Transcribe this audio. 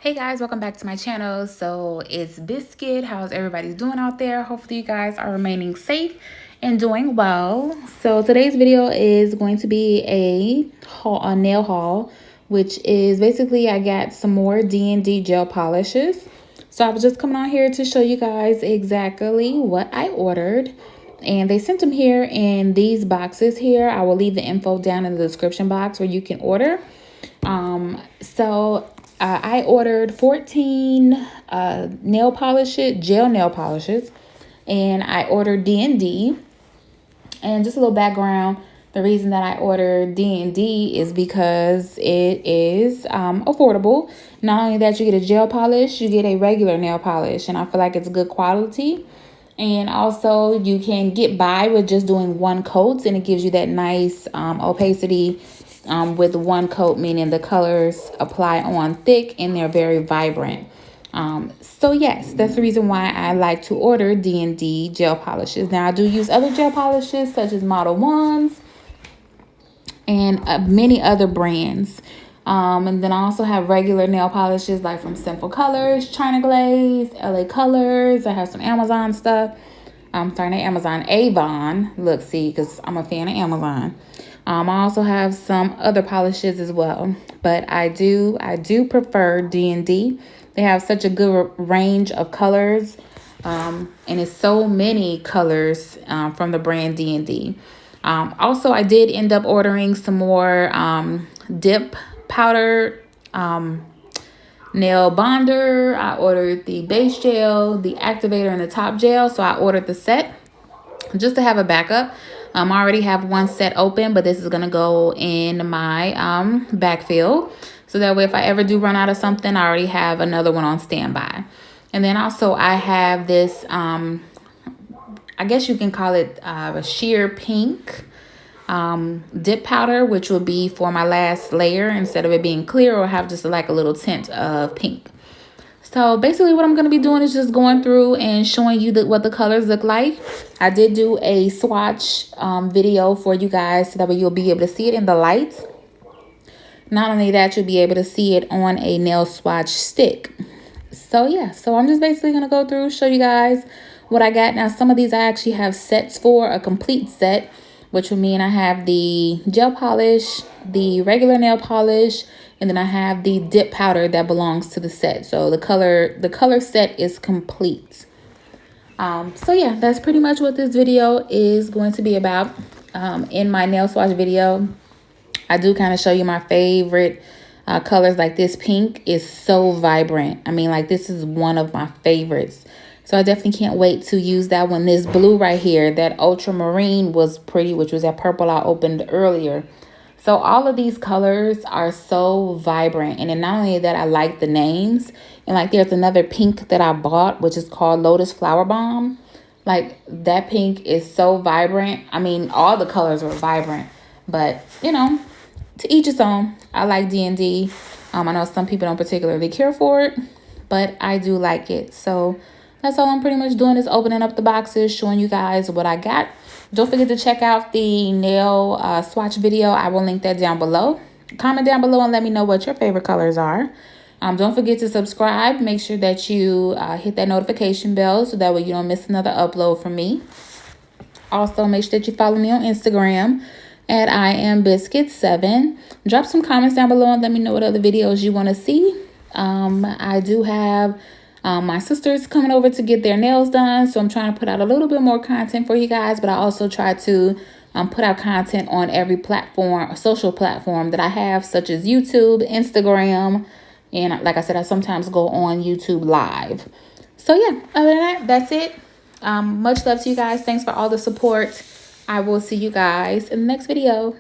Hey guys, welcome back to my channel. So it's Biscuit. How's everybody doing out there? Hopefully you guys are remaining safe and doing well. So today's video is going to be a nail haul, which is basically I got some more D&D gel polishes. So I was just coming on here to show you guys exactly what I ordered. And they sent them here in these boxes here. I will leave the info down in the description box where you can order. I ordered 14 gel nail polishes, and I ordered D&D. And just a little background, the reason that I ordered D&D is because it is affordable. Not only that, you get a gel polish, you get a regular nail polish, and I feel like it's good quality. And also you can get by with just doing one coat, and it gives you that nice opacity with one coat, meaning the colors apply on thick and they're very vibrant. So yes, that's the reason why I like to order D&D gel polishes. Now I do use other gel polishes such as Model 1s and many other brands. And then I also have regular nail polishes like from Sinful Colors, China Glaze, LA Colors. I have some Amazon stuff. I'm sorry, not Amazon, Avon. Look, see, because I'm a fan of Amazon. I also have some other polishes as well, but I do prefer D&D. They have such a good range of colors, and it's so many colors from the brand D&D. Also, I did end up ordering some more dip powder nail bonder. I ordered the base gel, the activator, and the top gel. So I ordered the set just to have a backup. I already have one set open, but this is going to go in my backfill. So that way, if I ever do run out of something, I already have another one on standby. And then also I have this, I guess you can call it a sheer pink dip powder, which will be for my last layer instead of it being clear, or have just like a little tint of pink. So basically what I'm going to be doing is just going through and showing you what the colors look like. I did do a swatch video for you guys so that way you'll be able to see it in the lights. Not only that, you'll be able to see it on a nail swatch stick. So yeah, so I'm just basically going to go through, show you guys what I got. Now, some of these I actually have sets for, a complete set, which would mean I have the gel polish, the regular nail polish, and then I have the dip powder that belongs to the set. So the color set is complete. So yeah, that's pretty much what this video is going to be about. In my nail swatch video, I do kind of show you my favorite colors. Like this pink is so vibrant. I mean, like this is one of my favorites. So I definitely can't wait to use that one. This blue right here, that ultramarine was pretty, which was that purple I opened earlier. So all of these colors are so vibrant. And then not only that, I like the names. And like there's another pink that I bought, which is called Lotus Flower Bomb. Like that pink is so vibrant. I mean, all the colors were vibrant. But, you know, to each its own. I like D&D. I know some people don't particularly care for it, but I do like it. So that's all I'm pretty much doing, is opening up the boxes, showing you guys what I got. Don't forget to check out the nail swatch video. I will link that down below. Comment down below and let me know what your favorite colors are. Don't forget to subscribe. Make sure that you hit that notification bell so that way you don't miss another upload from me. Also, make sure that you follow me on Instagram at IamBiscuit7. Drop some comments down below and let me know what other videos you want to see. I do have my sisters coming over to get their nails done, so I'm trying to put out a little bit more content for you guys, but I also try to put out content on every platform, social platform that I have, such as YouTube, Instagram, and like I said, I sometimes go on YouTube live. So yeah, other than that, that's it. Much love to you guys. Thanks for all the support. I will see you guys in the next video.